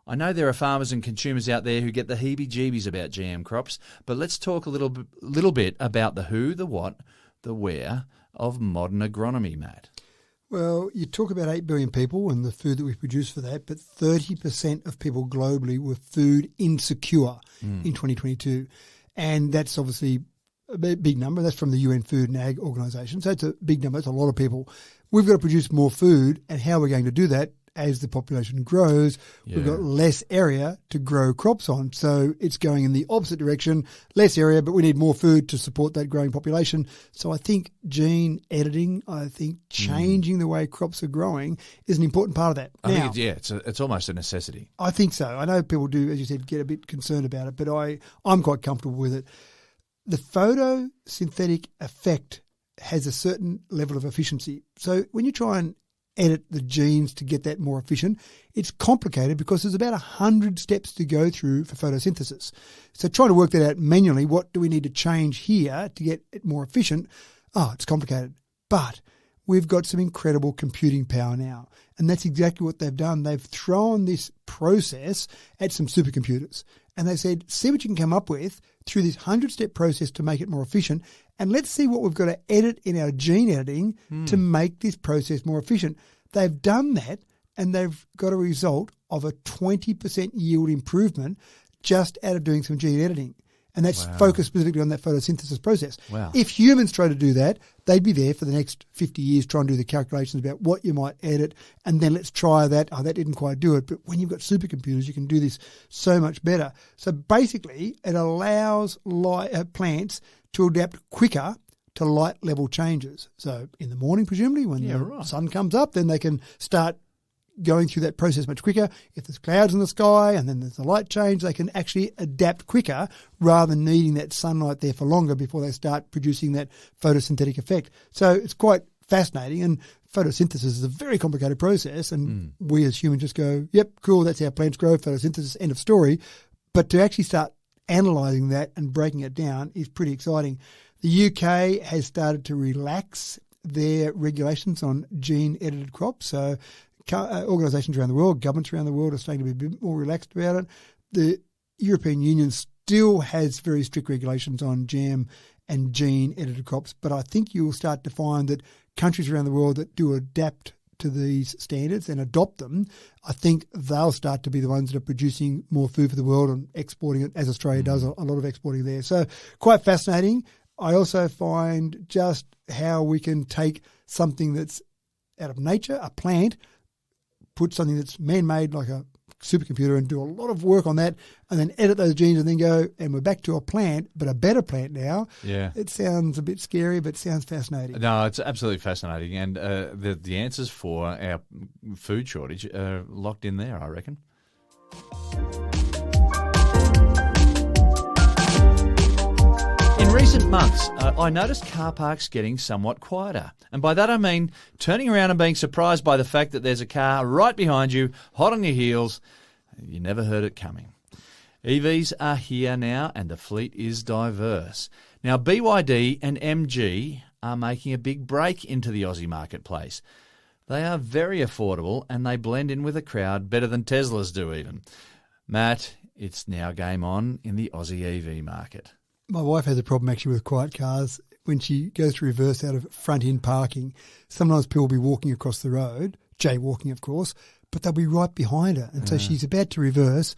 I know there are farmers and consumers out there who get the heebie-jeebies about GM crops, but let's talk a little bit about the who, the what, the where of modern agronomy, Matt. Well, you talk about 8 billion people and the food that we produce for that, but 30% of people globally were food insecure in 2022. And that's obviously a big number. That's from the UN Food and Ag Organisation. So it's a big number. It's a lot of people. We've got to produce more food, and how we're going to do that as the population grows, we've got less area to grow crops on. So it's going in the opposite direction, less area, but we need more food to support that growing population. So I think gene editing, changing the way crops are growing is an important part of that. I think it's almost a necessity. I think so. I know people do, as you said, get a bit concerned about it, but I'm quite comfortable with it. The photosynthetic effect has a certain level of efficiency. So when you try and edit the genes to get that more efficient, it's complicated because there's about 100 steps to go through for photosynthesis. So trying to work that out manually, what do we need to change here to get it more efficient? It's complicated. But we've got some incredible computing power now. And that's exactly what they've done. They've thrown this process at some supercomputers. And they said, see what you can come up with through this 100-step process to make it more efficient. And let's see what we've got to edit in our gene editing to make this process more efficient. They've done that, and they've got a result of a 20% yield improvement just out of doing some gene editing. And that's focused specifically on that photosynthesis process. Wow. If humans try to do that, they'd be there for the next 50 years trying to do the calculations about what you might edit, and then let's try that. That didn't quite do it. But when you've got supercomputers, you can do this so much better. So basically, it allows plants to adapt quicker to light level changes. So in the morning, presumably, when the sun comes up, then they can start going through that process much quicker. If there's clouds in the sky and then there's a light change, they can actually adapt quicker rather than needing that sunlight there for longer before they start producing that photosynthetic effect. So it's quite fascinating, and photosynthesis is a very complicated process, and we as humans just go, yep, cool, that's how plants grow, photosynthesis, end of story. But to actually start analysing that and breaking it down is pretty exciting. The UK has started to relax their regulations on gene-edited crops. So organisations around the world, governments around the world are starting to be a bit more relaxed about it. The European Union still has very strict regulations on GM and gene-edited crops, but I think you'll start to find that countries around the world that do adapt to these standards and adopt them, I think they'll start to be the ones that are producing more food for the world and exporting it, as Australia does a lot of exporting there. So quite fascinating. I also find just how we can take something that's out of nature, a plant, put something that's man-made like a supercomputer and do a lot of work on that, and then edit those genes and then go, and we're back to a plant, but a better plant now. Yeah. It sounds a bit scary, but it sounds fascinating. No, it's absolutely fascinating. And the answers for our food shortage are locked in there, I reckon. In recent months, I noticed car parks getting somewhat quieter. And by that I mean turning around and being surprised by the fact that there's a car right behind you, hot on your heels. You never heard it coming. EVs are here now, and the fleet is diverse. Now, BYD and MG are making a big break into the Aussie marketplace. They are very affordable, and they blend in with the crowd better than Teslas do even. Matt, it's now game on in the Aussie EV market. My wife has a problem actually with quiet cars. When she goes to reverse out of front-end parking, sometimes people will be walking across the road, jaywalking of course, but they'll be right behind her. And so she's about to reverse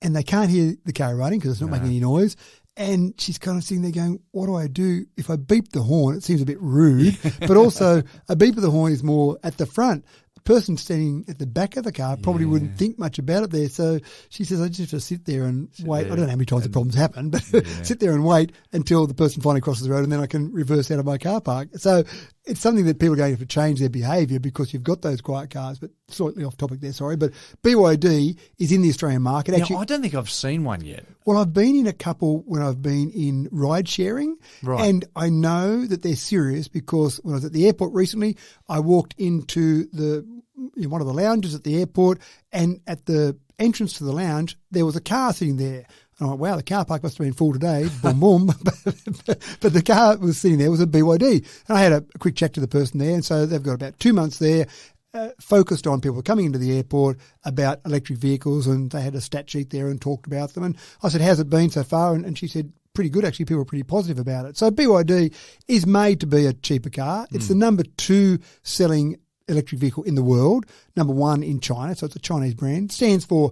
and they can't hear the car running because it's not making any noise. And she's kind of sitting there going, what do I do? If I beep the horn, it seems a bit rude, but also a beep of the horn is more at the front. person standing at the back of the car probably wouldn't think much about it there. So she says, I just have to sit there and wait. I don't know how many times the problems happen, but sit there and wait until the person finally crosses the road and then I can reverse out of my car park. So it's something that people are going to have to change their behaviour because you've got those quiet cars. But slightly off topic there, sorry. But BYD is in the Australian market. Actually, I don't think I've seen one yet. Well, I've been in a couple when I've been in ride sharing. Right. And I know that they're serious because when I was at the airport recently, I walked into one of the lounges at the airport, and at the entrance to the lounge, there was a car sitting there. And I went, wow, the car park must have been full today. Boom, boom. But the car was sitting there was a BYD. And I had a quick chat to the person there. And so they've got about 2 months there focused on people coming into the airport about electric vehicles. And they had a stat sheet there and talked about them. And I said, how's it been so far? And she said, pretty good, actually. People are pretty positive about it. So BYD is made to be a cheaper car. It's the number 2 selling electric vehicle in the world, number 1 in China. So it's a Chinese brand. Stands for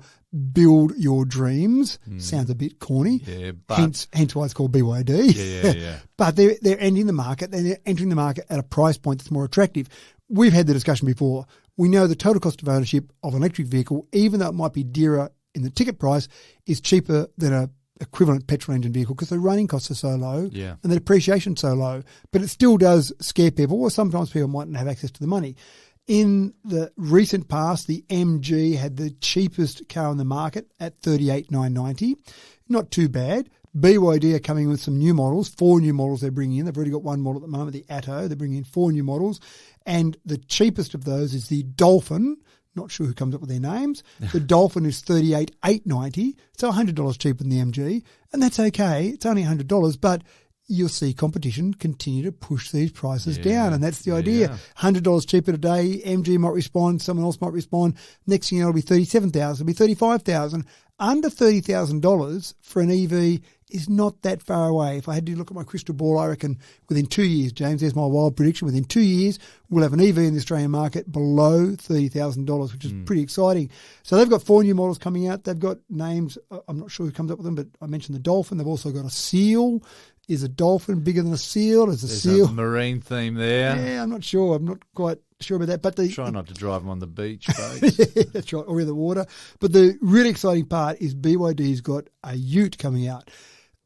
Build Your Dreams. Sounds a bit corny. Yeah, but hence why it's called BYD. Yeah. But they're entering the market. They're entering the market at a price point that's more attractive. We've had the discussion before. We know the total cost of ownership of an electric vehicle, even though it might be dearer in the ticket price, is cheaper than a equivalent petrol engine vehicle because the running costs are so low and the depreciation so low. But it still does scare people, or sometimes people mightn't have access to the money. In the recent past, the MG had the cheapest car on the market at $38,990. Not too bad. BYD are coming with some new models, 4 new models they're bringing in. They've already got one model at the moment, the Atto. They're bringing in 4 new models. And the cheapest of those is the Dolphin. Not sure who comes up with their names. The Dolphin is $38,890, so $100 cheaper than the MG. And that's okay. It's only $100, but you'll see competition continue to push these prices down. And that's the idea. $100 cheaper today, MG might respond, someone else might respond. Next thing you know, it'll be $37,000, it'll be $35,000. Under $30,000 for an EV is not that far away. If I had to look at my crystal ball, I reckon within 2 years, James, there's my wild prediction, within 2 years, we'll have an EV in the Australian market below $30,000, which is pretty exciting. So they've got 4 new models coming out. They've got names, I'm not sure who comes up with them, but I mentioned the Dolphin. They've also got a Seal. Is a Dolphin bigger than a Seal? There's Seal. A marine theme there. Yeah, I'm not sure. I'm not quite sure about that. But Try not to drive them on the beach, folks. Yeah, that's right, or in the water. But the really exciting part is BYD's got a ute coming out.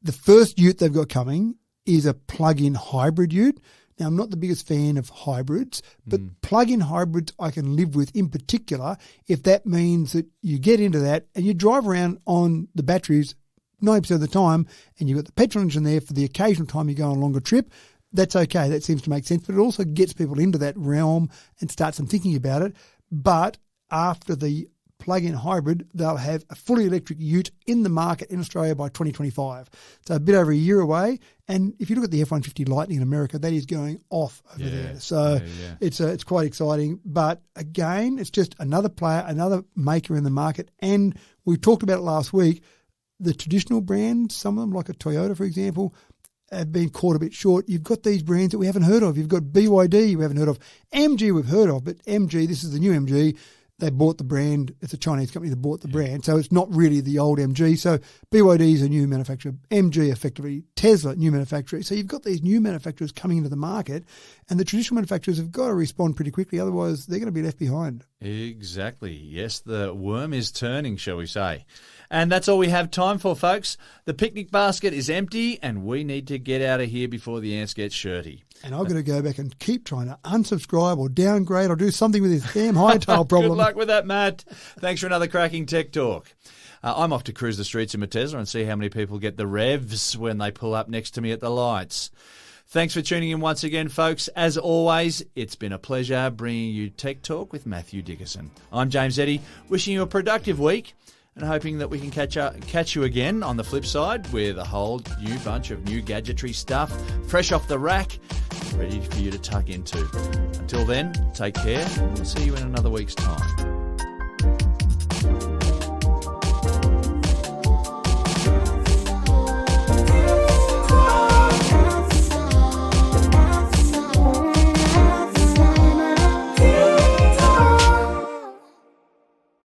The first ute they've got coming is a plug-in hybrid ute. Now, I'm not the biggest fan of hybrids, but plug-in hybrids I can live with, in particular if that means that you get into that and you drive around on the batteries 90% of the time and you've got the petrol engine there for the occasional time you go on a longer trip. That's okay. That seems to make sense. But it also gets people into that realm and starts them thinking about it. But after the plug-in hybrid, they'll have a fully electric ute in the market in Australia by 2025. So a bit over a year away. And if you look at the F-150 Lightning in America, that is going off over there. So it's quite exciting. But again, it's just another player, another maker in the market. And we talked about it last week. The traditional brands, some of them like a Toyota, for example, have been caught a bit short. You've got these brands that we haven't heard of. You've got BYD we haven't heard of. MG we've heard of, but MG, this is the new MG. They bought the brand. It's a Chinese company that bought the brand. So it's not really the old MG. So BYD is a new manufacturer. MG effectively, Tesla, new manufacturer. So you've got these new manufacturers coming into the market and the traditional manufacturers have got to respond pretty quickly. Otherwise, they're going to be left behind. Exactly. Yes, the worm is turning, shall we say. And that's all we have time for, folks. The picnic basket is empty and we need to get out of here before the ants get shirty. And I've got to go back and keep trying to unsubscribe or downgrade or do something with this damn hightail problem. Good luck with that, Matt. Thanks for another cracking Tech Talk. I'm off to cruise the streets in my Tesla and see how many people get the revs when they pull up next to me at the lights. Thanks for tuning in once again, folks. As always, it's been a pleasure bringing you Tech Talk with Matthew Dickerson. I'm James Eddy, wishing you a productive week and hoping that we can catch you again on the flip side with a whole new bunch of new gadgetry stuff, fresh off the rack, ready for you to tuck into. Until then, take care, and we'll see you in another week's time.